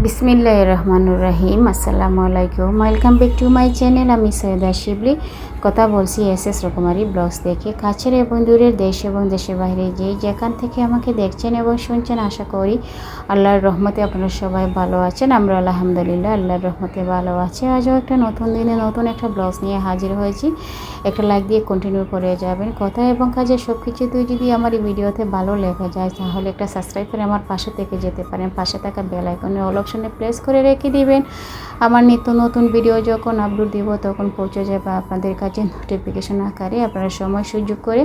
বিসমিল্লাহির রহমানির রহিম। আসসালামু আলাইকুম, welcome back to my channel. আমি সৈয়দা শিবলি কথা বলছি এসএস রকমারি ব্লগস থেকে। কাছের এবং দূরের দেশ এবং দেশের বাইরে যেখান থেকে আমাকে দেখছেন এবং শুনছেন, আশা করি আল্লাহর রহমতে আপনারা সবাই ভালো আছেন। আমরা আলহামদুলিল্লাহ আল্লাহর রহমতে ভালো আছি। আজও একটা নতুন দিনে নতুন একটা ব্লগস নিয়ে হাজির হয়েছি। একটা লাইক দিয়ে কন্টিনিউ করে যাবেন। কথা এবং কাজে সব কিছুতেই যদি আমার এই ভিডিওতে ভালো লেগে যায় তাহলে একটা সাবস্ক্রাইব করে আমার পাশে থেকে যেতে পারেন। পাশে থাকা বেল আইকনে অল অপশনে প্রেস করে রেখে দিবেন। আমার নিত্য নতুন ভিডিও যখন আপলোড দিব তখন পৌঁছে যাবে আপনাদের কাছে নোটিফিকেশন আকারে। আপনারা সময় সুযোগ করে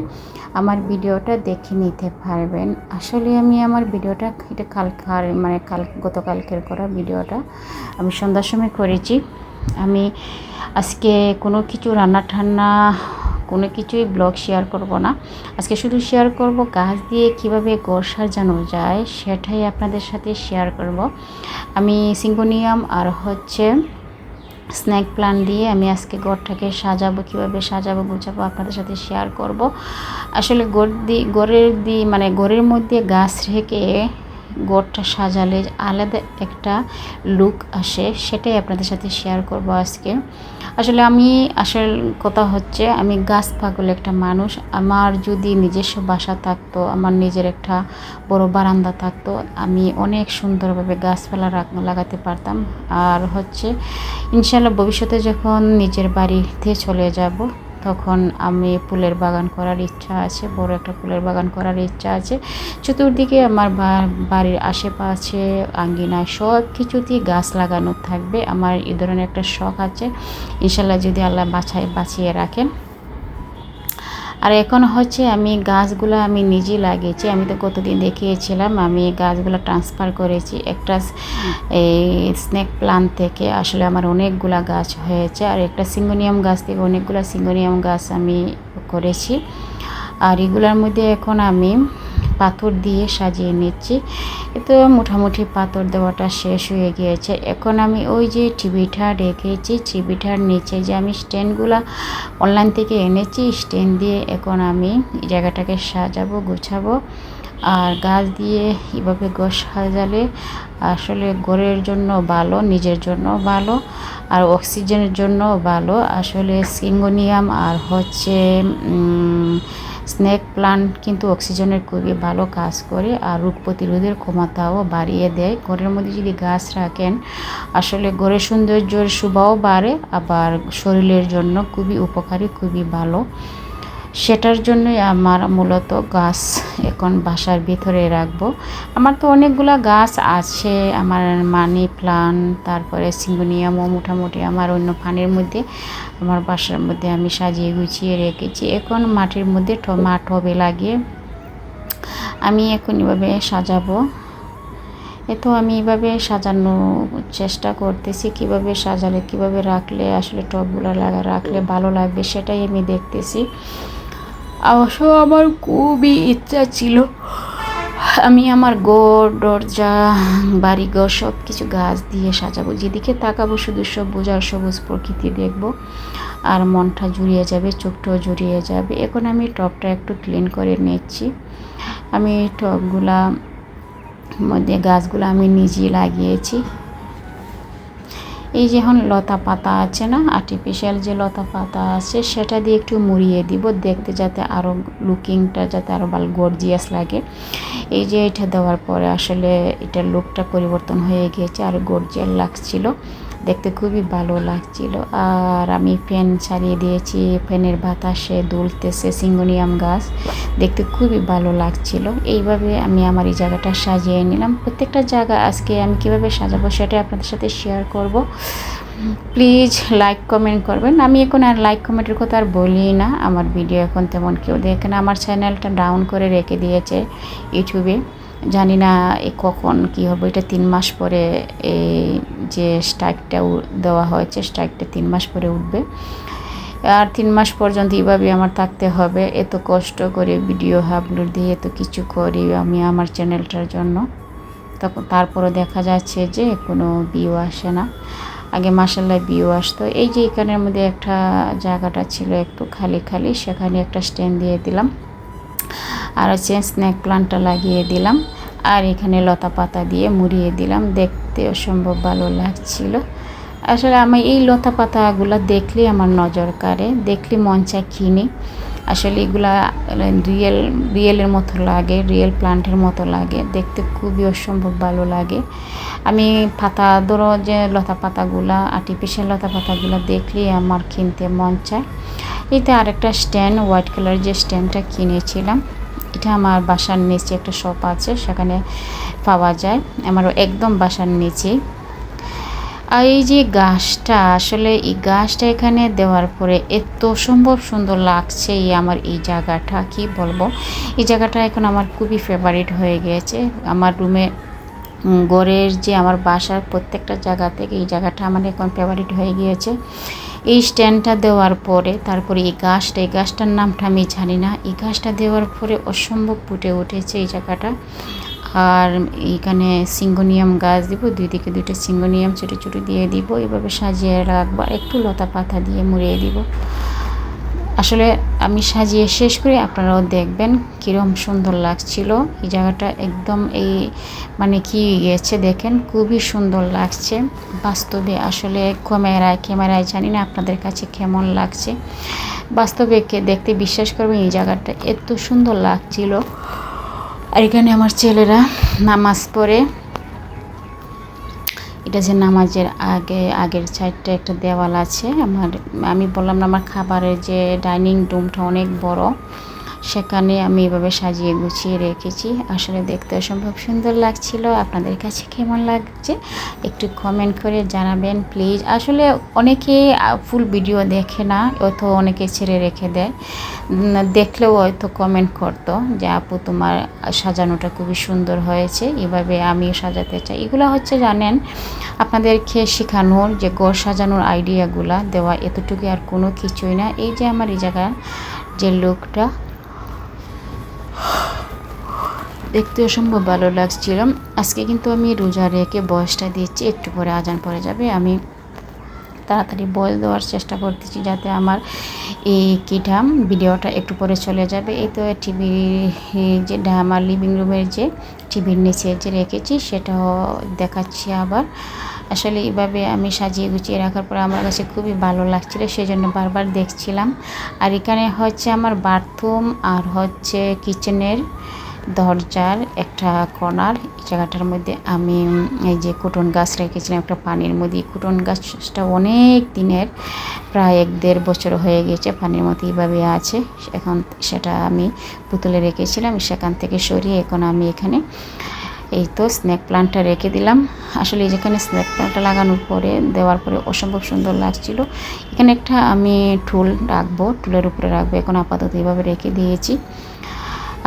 আমার ভিডিওটা দেখে নিতে পারবেন। আসলে আমি আমার ভিডিওটা এটা গতকালকের করা ভিডিওটা আমি সন্ধ্যার সময় করেছি। আমি আজকে কোনো কিছু রান্না ঠান্না কোনো কিছুই ব্লগ শেয়ার করব না। আজকে শুধু শেয়ার করব গাছ দিয়ে কিভাবে ঘর সাজানো যায়, সেটাই আপনাদের সাথে শেয়ার করব। আমি সিঙ্গোনিয়াম আর স্নেক প্লান্ট দিয়ে আমি আজকে ঘরটাকে সাজাবো, কিভাবে সাজাবো গুছাবো আপনাদের সাথে শেয়ার করব। আসলে ঘরের মধ্যে গাছ রেখে ঘরটা সাজালে আলাদা একটা লুক আসে, সেটাই আপনাদের সাথে শেয়ার করব আজকে। আসল কথা হচ্ছে আমি গাছ পাগল একটা মানুষ। আমার যদি নিজস্ব বাসা থাকতো, আমার নিজের একটা বড় বারান্দা থাকতো, আমি অনেক সুন্দরভাবে গাছপালা লাগাতে পারতাম। আর ইনশাল্লাহ ভবিষ্যতে যখন নিজের বাড়িতে চলে যাব তখন আমি ফুলের বাগান করার ইচ্ছা আছে, বড় একটা ফুলের বাগান করার ইচ্ছা আছে। চতুর্দিকে আমার বাড়ির আশেপাশে আঙ্গিনায় সব কিছুতেই গাছ লাগানো থাকবে। আমার এই ধরনের একটা শখ আছে, ইনশাল্লাহ যদি আল্লাহ বাঁচিয়ে রাখেন। আর এখন আমি গাছগুলো আমি নিজেই লাগিয়েছি। আমি তো কতদিন দেখিয়েছিলাম আমি গাছগুলো ট্রান্সফার করেছি একটা স্নেক প্লান্ট থেকে। আসলে আমার অনেকগুলা গাছ হয়েছে, আর একটা সিঙ্গোনিয়াম গাছ থেকে অনেকগুলো সিঙ্গোনিয়াম গাছ আমি করেছি। আর এগুলোর মধ্যে এখন আমি পাথর দিয়ে সাজিয়ে নিচ্ছি। এতো মোটামুটি পাথর দেওয়াটা শেষ হয়ে গিয়েছে। এখন আমি ওই যে টিভিটা রেখেছি, টিভিটার নিচে যে আমি স্ট্যান্ডগুলো অনলাইন থেকে এনেছি, স্ট্যান্ড দিয়ে এখন আমি জায়গাটাকে সাজাবো, গুছাবো। আর গাছ দিয়ে এভাবে ঘর সাজালে আসলে ঘরের জন্য ভালো, নিজের জন্য ভালো, আর অক্সিজেনের জন্য ভালো। আসলে সিঙ্গোনিয়াম আর স্নেক প্লান্ট কিন্তু অক্সিজেনের খুবই ভালো কাজ করে, আর রোগ প্রতিরোধের ক্ষমতাও বাড়িয়ে দেয়। ঘরের মধ্যে যদি গাছ রাখেন আসলে ঘরের সৌন্দর্যের শোভাও বাড়ে, আবার শরীরের জন্য খুবই উপকারী, খুবই ভালো। সেটার জন্যই আমার মূলত গাছ এখন বাসার ভিতরে রাখবো। আমার তো অনেকগুলো গাছ আছে, আমার মানি প্লান্ট, তারপরে সিঙ্গোনিয়ামও মোটামুটি আমার অন্য ফানের মধ্যে আমার বাসার মধ্যে আমি সাজিয়ে গুছিয়ে রেখেছি। এখন মাটির মধ্যে টবে লাগিয়ে আমি এখন এভাবে সাজাবো। আমি এভাবে সাজানোর চেষ্টা করতেছি, কিভাবে সাজালে কিভাবে রাখলে আসলে টবগুলো রাখলে ভালো লাগবে সেটাই আমি দেখতেছি। অবশ্য আমার খুবই ইচ্ছা ছিল আমি আমার দরজা বাড়িঘর সব কিছু গাছ দিয়ে সাজাবো। যেদিকে তাকাবো শুধু সবুজ আর সবুজ প্রকৃতি দেখবো, আর মনটা জুড়িয়ে যাবে, চোখটাও জুড়িয়ে যাবে। এখন আমি টবটা একটু ক্লিন করে নিচ্ছি। আমি টবগুলা মধ্যে গাছগুলো আমি নিজেই লাগিয়েছি। এই যে এখন লতা পাতা আছে না, আর্টিফিশিয়াল যে লতা পাতা আছে সেটা দিয়ে একটু মুড়িয়ে দিব, দেখতে যাতে আরও লুকিংটা যাতে আরও ভালো গর্জিয়াস লাগে। এই যে এটা দেওয়ার পরে আসলে এটার লুকটা পরিবর্তন হয়ে গিয়েছে, আরও গর্জিয়াস লাগছিল, দেখতে খুবই ভালো লাগছিল। আর আমি ফ্যান চালিয়ে দিয়েছি, ফ্যানের বাতাসে দুলতেছে সিঙ্গোনিয়াম গাছ, দেখতে খুবই ভালো লাগছিল। এইভাবে আমি আমার এই জায়গাটা সাজিয়ে নিলাম। প্রত্যেকটা জায়গা আজকে আমি কীভাবে সাজাবো সেটা আপনাদের সাথে শেয়ার করব। প্লিজ লাইক কমেন্ট করবেন। আমি এখন আর লাইক কমেন্টের কথা আর বলি না, আমার ভিডিও এখন তেমন কেউ দেখে না। আমার চ্যানেলটা ডাউন করে রেখে দিয়েছে ইউটিউবে, জানি না কখন কী হবে। এটা 3 মাস পরে এই যে স্ট্রাইকটা দেওয়া হয়েছে, স্ট্রাইকটা 3 মাস পরে উঠবে। আর 3 মাস পর্যন্ত এইভাবে আমার থাকতে হবে। এত কষ্ট করে ভিডিও আপলোড দিয়ে এত কিছু করি আমি আমার চ্যানেলটার জন্য, তারপরে দেখা যাচ্ছে যে কোনো ভিউ আসে না। আগে মাশাআল্লাহ ভিউ আসতো। এই যে এখানের মধ্যে একটা জায়গাটা ছিল একটু খালি খালি, সেখানে একটা স্ট্যান্ড দিয়ে দিলাম, আর স্নেক প্লান্টটা লাগিয়ে দিলাম। আর এখানে লতা পাতা দিয়ে মুড়িয়ে দিলাম, দেখতে অসম্ভব ভালো লাগছিল। আসলে আমি এই লতা পাতাগুলো দেখলেই আমার নজর কাড়ে, দেখলে মন চায় কিনি। আসলে এগুলা রিয়েলের মতো লাগে, রিয়েল প্লান্টের মতো লাগে, দেখতে খুবই অসম্ভব ভালো লাগে। আমি পাতা ধরো যে লতা পাতাগুলা, আর্টিফিশিয়াল লতা পাতাগুলো দেখলেই আমার কিনতে মন চায়। এতে আরেকটা স্ট্যান্ড, হোয়াইট কালার যে স্ট্যান্ডটা কিনেছিলাম, এটা আমার বাসার নিচে একটা শপ আছে, সেখানে পাওয়া যায়, আমারও একদম বাসার নিচেই। আর এই যে গাছটা, আসলে এই গাছটা এখানে দেওয়ার পরে এত সম্ভব সুন্দর লাগছে। আমার এই জায়গাটা কি বলবো, এই জায়গাটা এখন আমার খুবই ফেভারিট হয়ে গিয়েছে। আমার রুমে, ঘরের যে আমার বাসার প্রত্যেকটা জায়গা থেকে এই জায়গাটা আমার এখন ফেভারিট হয়ে গিয়েছে। এই স্ট্যান্ডটা দেওয়ার পরে তারপরে এই গাছটার নামটা আমি জানি না, এই গাছটা দেওয়ার পরে অসম্ভব ফুটে উঠেছে এই জায়গাটা। আর এইখানে সিঙ্গোনিয়াম গাছ দিব, দুই দিকে দুইটা সিঙ্গোনিয়াম ছোটো ছোটো দিয়ে দিব, এভাবে সাজিয়ে রাখবো, একটু লতা পাতা দিয়ে মুড়িয়ে দিব। আসলে আমি সাজিয়ে শেষ করে আপনারাও দেখবেন কীরকম সুন্দর লাগছিল এই জায়গাটা। একদম এই মানে কি গেছে দেখেন, খুবই সুন্দর লাগছে বাস্তবে। আসলে ক্যামেরায় জানি না আপনাদের কাছে কেমন লাগছে, বাস্তবে দেখতে বিশ্বাস করবেন এই জায়গাটা এত সুন্দর লাগছিল। আর এখানে আমার ছেলেরা নামাজ পড়ে, এটা যে নামাজের আগের সাইডটা একটা দেওয়াল আছে। আমি বললাম না, আমার খাবারের যে ডাইনিং রুমটা অনেক বড়, সেখানে আমি এভাবে সাজিয়ে গুছিয়ে রেখেছি। আসলে দেখতে অসম্ভব সুন্দর লাগছিল। আপনাদের কাছে কেমন লাগছে একটু কমেন্ট করে জানাবেন প্লিজ। আসলে অনেকে ফুল ভিডিও দেখে না, হয়তো অনেকে ছেড়ে রেখে দেয়, দেখলেও হয়তো কমেন্ট করতো যে আপু তোমার সাজানোটা খুবই সুন্দর হয়েছে, এভাবে আমিও সাজাতে চাই। এগুলো হচ্ছে জানেন আপনাদেরকে শেখানোর, যে ঘর সাজানোর আইডিয়াগুলা দেওয়া, এতটুকু আর কোনো কিছুই না। এই যে আমার এই জায়গা যে লুকটা দেখতে অসম্ভব ভালো লাগছিল। আজকে কিন্তু আমি রোজা রেখে বয়সটা দিচ্ছি, একটু পরে আজান পড়ে যাবে। আমি তাড়াতাড়ি বয়স দেওয়ার চেষ্টা করতেছি যাতে আমার এই ভিডিওটা একটু পরে চলে যাবে। এই তো টিভি যে আমার লিভিং রুমের যে টিভির নিচে যে রেখেছি সেটাও দেখাচ্ছি আবার। আসলে এইভাবে আমি সাজিয়ে গুছিয়ে রাখার পর আমার কাছে খুবই ভালো লাগছিল, সেই জন্য বারবার দেখছিলাম। আর এখানে হচ্ছে আমার বাথরুম আর হচ্ছে কিচেনের দরজার একটা কর্নার, এই জায়গাটার মধ্যে আমি এই যে কুটন গাছ রেখেছিলাম একটা পানির মধ্যে। কুটন গাছটা অনেক দিনের, প্রায় 1-1.5 বছর হয়ে গেছে পানির মধ্যে এইভাবে আছে। এখন সেটা আমি বোতলে রেখেছিলাম, সেখান থেকে সরিয়ে এখন আমি এখানে এই তো স্নেক প্লান্টটা রেখে দিলাম। আসলে যেখানে স্নেক প্লান্টটা দেওয়ার পরে অসম্ভব সুন্দর লাগছিল। এখানে একটা আমি টুল রাখবো, টুলের উপরে রাখবো, এখন আপাতত এইভাবে রেখে দিয়েছি।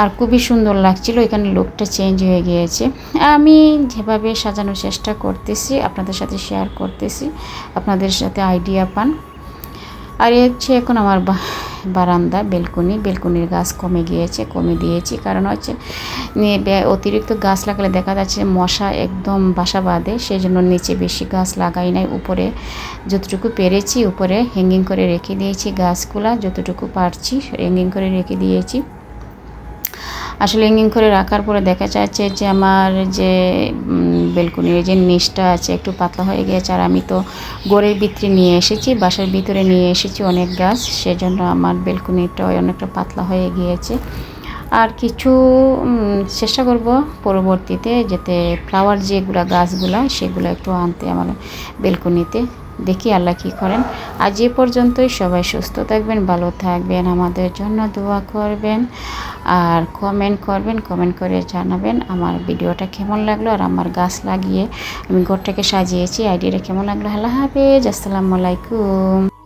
আর খুবই সুন্দর লাগছিল, এখানে লুকটা চেঞ্জ হয়ে গিয়েছে। আমি যেভাবে সাজানোর চেষ্টা করতেছি আপনাদের সাথে শেয়ার করতেছি, আপনাদের সাথে আইডিয়া পান। আর এই হচ্ছে এখন আমার বারান্দা, বেলকনির গাছ কমে দিয়েছি, কারণ হচ্ছে অতিরিক্ত গাছ লাগালে দেখা যাচ্ছে মশা একদম বাসা বাঁধে, সেই জন্য নিচে বেশি গাছ লাগাই নাই। উপরে যতটুকু পেরেছি উপরে হ্যাঙ্গিং করে রেখে দিয়েছি, গাছগুলা যতটুকু পারছি হ্যাঙ্গিং করে রেখে দিয়েছি। আসলে হ্যাঙ্গিং করে রাখার পরে দেখা যাচ্ছে যে আমার যে বেলকনির যে নিচটা আছে একটু পাতলা হয়ে গিয়েছে। আর আমি তো ঘরের ভিতরে নিয়ে এসেছি, বাসার ভিতরে নিয়ে এসেছি অনেক গাছ, সেজন্য আমার বেলকনিটা অনেকটা পাতলা হয়ে গিয়েছে। আর কিছু চেষ্টা করব পরবর্তীতে যাতে ফ্লাওয়ার যেগুলা গাছগুলা সেগুলো একটু আনতে আমার বেলকনিতে। দেখি আল্লাহ কী করেন। আজ এ পর্যন্তই, সবাই সুস্থ থাকবেন, ভালো থাকবেন, আমাদের জন্য দোয়া করবেন আর কমেন্ট করে জানাবেন আমার ভিডিওটা কেমন লাগলো আর আমার গাছ লাগিয়ে আমি ঘরটাকে সাজিয়েছি আইডিয়াটা কেমন লাগলো। আল্লাহ হাফেজ, আসসালামু আলাইকুম।